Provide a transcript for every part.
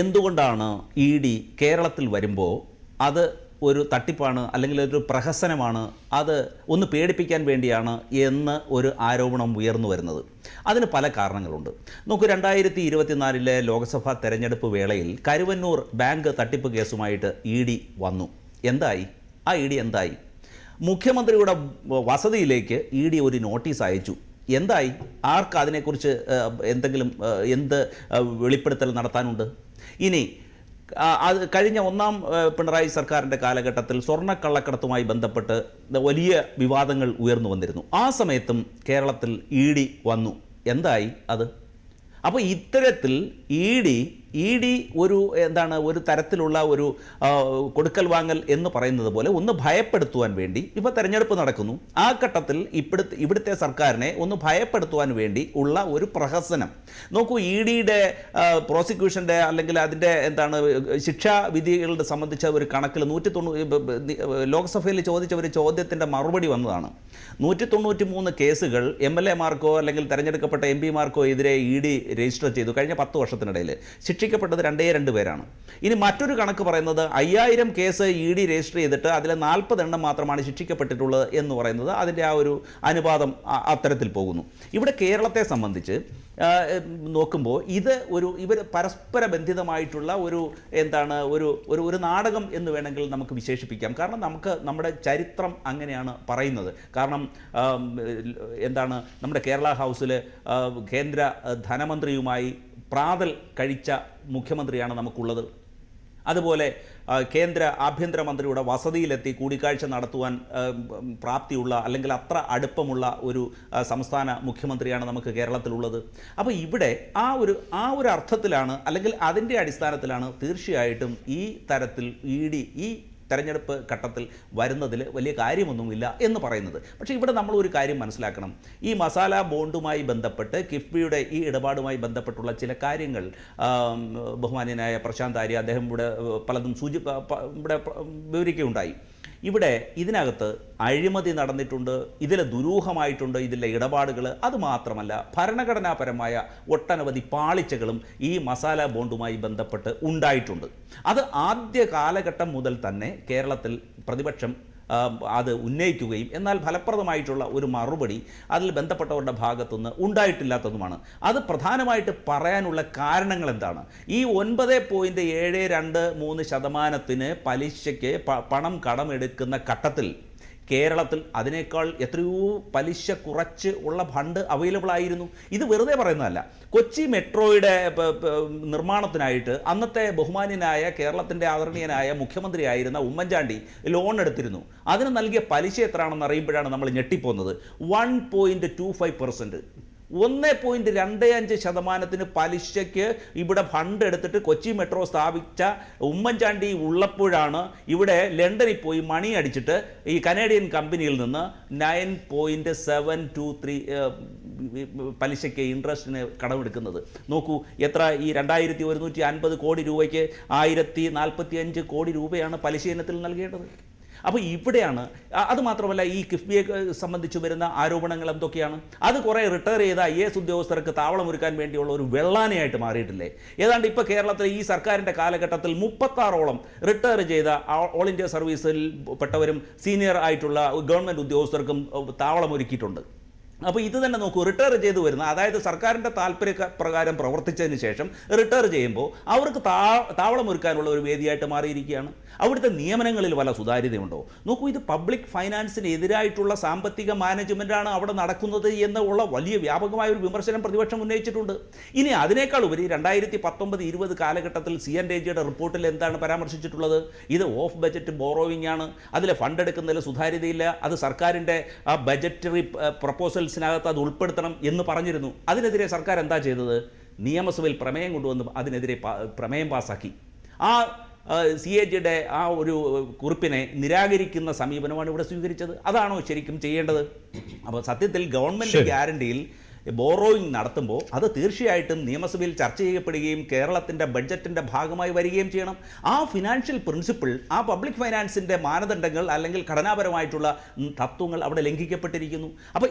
എന്തുകൊണ്ടാണ് E D കേരളത്തിൽ വരുമ്പോൾ അത് ഒരു തട്ടിപ്പാണ് അല്ലെങ്കിൽ ഒരു പ്രഹസനമാണ്, അത് ഒന്ന് പേടിപ്പിക്കാൻ വേണ്ടിയാണ് എന്ന് ഒരു ആരോപണം ഉയർന്നു വരുന്നത്? അതിന് പല കാരണങ്ങളുണ്ട്. നോക്കൂ, 2024 ലോക്സഭാ തെരഞ്ഞെടുപ്പ് വേളയിൽ കരുവന്നൂർ ബാങ്ക് തട്ടിപ്പ് കേസുമായിട്ട് ഇ ഡി വന്നു. എന്തായി? ആ ഇ ഡി എന്തായി? മുഖ്യമന്ത്രിയുടെ വസതിയിലേക്ക് ഇ ഡി ഒരു നോട്ടീസ് അയച്ചു. എന്തായി? ആർക്ക് അതിനെക്കുറിച്ച് എന്തെങ്കിലും വെളിപ്പെടുത്തൽ നടത്താനുണ്ട്? ഇനി അത് കഴിഞ്ഞ ഒന്നാം പിണറായി സർക്കാരിൻ്റെ കാലഘട്ടത്തിൽ സ്വർണ്ണക്കള്ളക്കടത്തുമായി ബന്ധപ്പെട്ട് വലിയ വിവാദങ്ങൾ ഉയർന്നു വന്നിരുന്നു. ആ സമയത്തും കേരളത്തിൽ ഇ ഡി വന്നു. എന്തായി അത്? അപ്പോൾ ഇത്തരത്തിൽ ഇ ഡി ഒരു തരത്തിലുള്ള ഒരു കൊടുക്കൽ വാങ്ങൽ എന്ന് പറയുന്നത് പോലെ ഒന്ന് ഭയപ്പെടുത്തുവാൻ വേണ്ടി, ഇപ്പോൾ തെരഞ്ഞെടുപ്പ് നടക്കുന്നു, ആ ഘട്ടത്തിൽ ഇവിടുത്തെ സർക്കാരിനെ ഒന്ന് ഭയപ്പെടുത്തുവാൻ വേണ്ടി ഉള്ള ഒരു പ്രഹസനം. നോക്കൂ, ഇ ഡിയുടെ പ്രോസിക്യൂഷൻ്റെ അല്ലെങ്കിൽ അതിൻ്റെ ശിക്ഷാവിധികളുടെ സംബന്ധിച്ച ഒരു കണക്കിൽ 190 ലോക്സഭയിൽ ചോദിച്ച ഒരു ചോദ്യത്തിൻ്റെ മറുപടി വന്നതാണ്. 193 കേസുകൾ MLA മാർക്കോ അല്ലെങ്കിൽ തെരഞ്ഞെടുക്കപ്പെട്ട MP മാർക്കോ എതിരെ ഇ ഡി രജിസ്റ്റർ ചെയ്തു കഴിഞ്ഞ 10 വർഷത്തിനിടയിൽ. ശിക്ഷിക്കപ്പെട്ടത് 2 പേരാണ്. ഇനി മറ്റൊരു കണക്ക് പറയുന്നത് 5000 കേസ് ഇ ഡി രജിസ്റ്റർ ചെയ്തിട്ട് അതിൽ 40 എണ്ണം മാത്രമാണ് ശിക്ഷിക്കപ്പെട്ടിട്ടുള്ളത് എന്ന് പറയുന്നത്. അതിൻ്റെ ആ ഒരു അനുപാതം അത്തരത്തിൽ പോകുന്നു. ഇവിടെ കേരളത്തെ സംബന്ധിച്ച് നോക്കുമ്പോൾ ഇവർ പരസ്പര ബന്ധിതമായിട്ടുള്ള ഒരു നാടകം എന്ന് വേണമെങ്കിൽ നമുക്ക് വിശേഷിപ്പിക്കാം. കാരണം നമ്മുടെ ചരിത്രം അങ്ങനെയാണ് പറയുന്നത്. കാരണം നമ്മുടെ കേരള ഹൗസിൽ കേന്ദ്ര ധനമന്ത്രിയുമായി പ്രാതൽ കഴിച്ച മുഖ്യമന്ത്രിയാണ് നമുക്കുള്ളത്. അതുപോലെ കേന്ദ്ര ആഭ്യന്തരമന്ത്രിയുടെ വസതിയിലെത്തി കൂടിക്കാഴ്ച നടത്തുവാൻ പ്രാപ്തിയുള്ള അല്ലെങ്കിൽ അത്ര അടുപ്പമുള്ള ഒരു സംസ്ഥാന മുഖ്യമന്ത്രിയാണ് നമുക്ക് കേരളത്തിലുള്ളത്. അപ്പോൾ ഇവിടെ ആ ഒരു അർത്ഥത്തിലാണ് അല്ലെങ്കിൽ അതിൻ്റെ അടിസ്ഥാനത്തിലാണ് തീർച്ചയായിട്ടും ഈ തരത്തിൽ ഇ ഡി ഈ തെരഞ്ഞെടുപ്പ് ഘട്ടത്തിൽ വരുന്നതിൽ വലിയ കാര്യമൊന്നുമില്ല എന്ന് പറയുന്നത്. പക്ഷേ ഇവിടെ നമ്മൾ ഒരു കാര്യം മനസ്സിലാക്കണം. ഈ മസാല ബോണ്ടുമായി ബന്ധപ്പെട്ട് കിഫ്ബിയുടെ ഈ ഇടപാടുമായി ബന്ധപ്പെട്ടുള്ള ചില കാര്യങ്ങൾ ബഹുമാന്യനായ പ്രശാന്ത് ആര്യ അദ്ദേഹം ഇവിടെ പലതും ഇവിടെ വിവരിക്കുകയുണ്ടായി. ഇവിടെ ഇതിനകത്ത് അഴിമതി നടന്നിട്ടുണ്ട്, ഇതിൽ ദുരൂഹമായിട്ടുണ്ട് ഇതിലെ ഇടപാടുകൾ. അതുമാത്രമല്ല, ഭരണഘടനാപരമായ ഒട്ടനവധി പാളിച്ചകളും ഈ മസാല ബോണ്ടുമായി ബന്ധപ്പെട്ട് ഉണ്ടായിട്ടുണ്ട്. അത് ആദ്യ കാലഘട്ടം മുതൽ തന്നെ കേരളത്തിൽ പ്രതിപക്ഷം അത് ഉന്നയിക്കുകയും എന്നാൽ ഫലപ്രദമായിട്ടുള്ള ഒരു മറുപടി അതിൽ ബന്ധപ്പെട്ടവരുടെ ഭാഗത്തുനിന്ന് ഉണ്ടായിട്ടില്ലാത്തതുമാണ്. അത് പ്രധാനമായിട്ട് പറയാനുള്ള കാരണങ്ങൾ എന്താണ്? ഈ 9.723% പലിശയ്ക്ക് പണം കടമെടുക്കുന്ന ഘട്ടത്തിൽ കേരളത്തിൽ അതിനേക്കാൾ എത്രയോ പലിശ കുറച്ച് ഉള്ള ഫണ്ട് അവൈലബിൾ ആയിരുന്നു. ഇത് വെറുതെ പറയുന്നതല്ല. കൊച്ചി മെട്രോയുടെ നിർമ്മാണത്തിനായിട്ട് അന്നത്തെ ബഹുമാന്യനായ കേരളത്തിൻ്റെ ആദരണീയനായ മുഖ്യമന്ത്രിയായിരുന്ന ഉമ്മൻചാണ്ടി ലോൺ എടുത്തിരുന്നു. അതിന് നൽകിയ പലിശ എത്രയാണെന്ന് അറിയുമ്പോഴാണ് നമ്മൾ ഞെട്ടിപ്പോകുന്നത്. 1.25%. 1.25% പലിശയ്ക്ക് ഇവിടെ ഫണ്ട് എടുത്തിട്ട് കൊച്ചി മെട്രോ സ്ഥാപിച്ച ഉമ്മൻചാണ്ടി ഉള്ളപ്പോഴാണ് ഇവിടെ ലണ്ടനിൽ പോയി മണി അടിച്ചിട്ട് ഈ കനേഡിയൻ കമ്പനിയിൽ നിന്ന് 9.723 പലിശയ്ക്ക് ഇൻട്രസ്റ്റിന് കടമെടുക്കുന്നത്. നോക്കൂ, എത്ര ഈ 2150 കോടി രൂപയ്ക്ക് 1045 കോടി രൂപയാണ് പലിശ ഇനത്തിൽ നൽകേണ്ടത്. അപ്പോൾ ഇവിടെയാണ്. അതുമാത്രമല്ല, ഈ കിഫ്ബിയെ സംബന്ധിച്ച് വരുന്ന ആരോപണങ്ങൾ എന്തൊക്കെയാണ്? അത് കുറേ റിട്ടയർ ചെയ്ത IAS ഉദ്യോഗസ്ഥർക്ക് താവളമൊരുക്കാൻ വേണ്ടിയുള്ള ഒരു വെള്ളാനയായിട്ട് മാറിയിട്ടില്ലേ? ഏതാണ്ട് ഇപ്പോൾ കേരളത്തിലെ ഈ സർക്കാരിൻ്റെ കാലഘട്ടത്തിൽ 36ഓളം റിട്ടയർ ചെയ്ത ഓൾ ഇന്ത്യ സർവീസിൽ പെട്ടവരും സീനിയർ ആയിട്ടുള്ള ഗവൺമെൻറ് ഉദ്യോഗസ്ഥർക്കും താവളമൊരുക്കിയിട്ടുണ്ട്. അപ്പോൾ ഇത് തന്നെ നോക്കൂ, റിട്ടയർ ചെയ്തു വരുന്ന, അതായത് സർക്കാരിൻ്റെ താല്പര്യപ്രകാരം പ്രവർത്തിച്ചതിന് ശേഷം റിട്ടയർ ചെയ്യുമ്പോൾ അവർക്ക് താവളമൊരുക്കാനുള്ള ഒരു വേദിയായിട്ട് മാറിയിരിക്കുകയാണ്. അവിടുത്തെ നിയമനങ്ങളിൽ വല്ല സുതാര്യതയുണ്ടോ? നോക്കൂ, ഇത് പബ്ലിക് ഫൈനാൻസിന് എതിരായിട്ടുള്ള സാമ്പത്തിക മാനേജ്മെൻറ്റാണ് അവിടെ നടക്കുന്നത് എന്നുള്ള വലിയ വ്യാപകമായ ഒരു വിമർശനം പ്രതിപക്ഷം ഉന്നയിച്ചിട്ടുണ്ട്. ഇനി അതിനേക്കാൾ ഉപരി 2019-20 കാലഘട്ടത്തിൽ CNAGയുടെ റിപ്പോർട്ടിൽ എന്താണ് പരാമർശിച്ചിട്ടുള്ളത്? ഇത് ഓഫ് ബജറ്റ് ബോറോയിങ് ആണ്, അതിലെ ഫണ്ട് എടുക്കുന്നതിൽ സുതാര്യതയില്ല, അത് സർക്കാരിൻ്റെ ബജറ്ററി പ്രപ്പോസൽസിനകത്ത് അത് ഉൾപ്പെടുത്തണം എന്ന് പറഞ്ഞിരുന്നു. അതിനെതിരെ സർക്കാർ എന്താ ചെയ്തത്? നിയമസഭയിൽ പ്രമേയം കൊണ്ടുവന്ന് അതിനെതിരെ പ്രമേയം പാസാക്കി. ആ CAGയുടെ ആ ഒരു കുറിപ്പിനെ നിരാകരിക്കുന്ന സമീപനമാണ് ഇവിടെ സ്വീകരിച്ചത്. അതാണോ ശരിക്കും ചെയ്യേണ്ടത്? അപ്പോൾ സത്യത്തിൽ ഗവൺമെൻറ് ഗ്യാരണ്ടിയിൽ ബോറോയിങ് നടത്തുമ്പോൾ അത് തീർച്ചയായിട്ടും നിയമസഭയിൽ ചർച്ച ചെയ്യപ്പെടുകയും കേരളത്തിൻ്റെ ബഡ്ജറ്റിൻ്റെ ഭാഗമായി വരികയും ചെയ്യണം. ആ ഫിനാൻഷ്യൽ പ്രിൻസിപ്പിൾ, ആ പബ്ലിക് ഫൈനാൻസിൻ്റെ മാനദണ്ഡങ്ങൾ അല്ലെങ്കിൽ ഘടനാപരമായിട്ടുള്ള തത്വങ്ങൾ അവിടെ ലംഘിക്കപ്പെട്ടിരിക്കുന്നു. അപ്പോൾ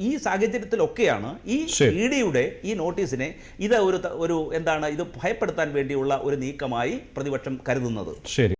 ഈ സാഹചര്യത്തിലൊക്കെയാണ് ഈ ഇഡിയുടെ ഈ നോട്ടീസിനെ ഇത് ഒരു എന്താണ് ഇത് ഭയപ്പെടുത്താൻ വേണ്ടിയുള്ള ഒരു നീക്കമായി പ്രതിപക്ഷം കരുതുന്നത്. ശരി.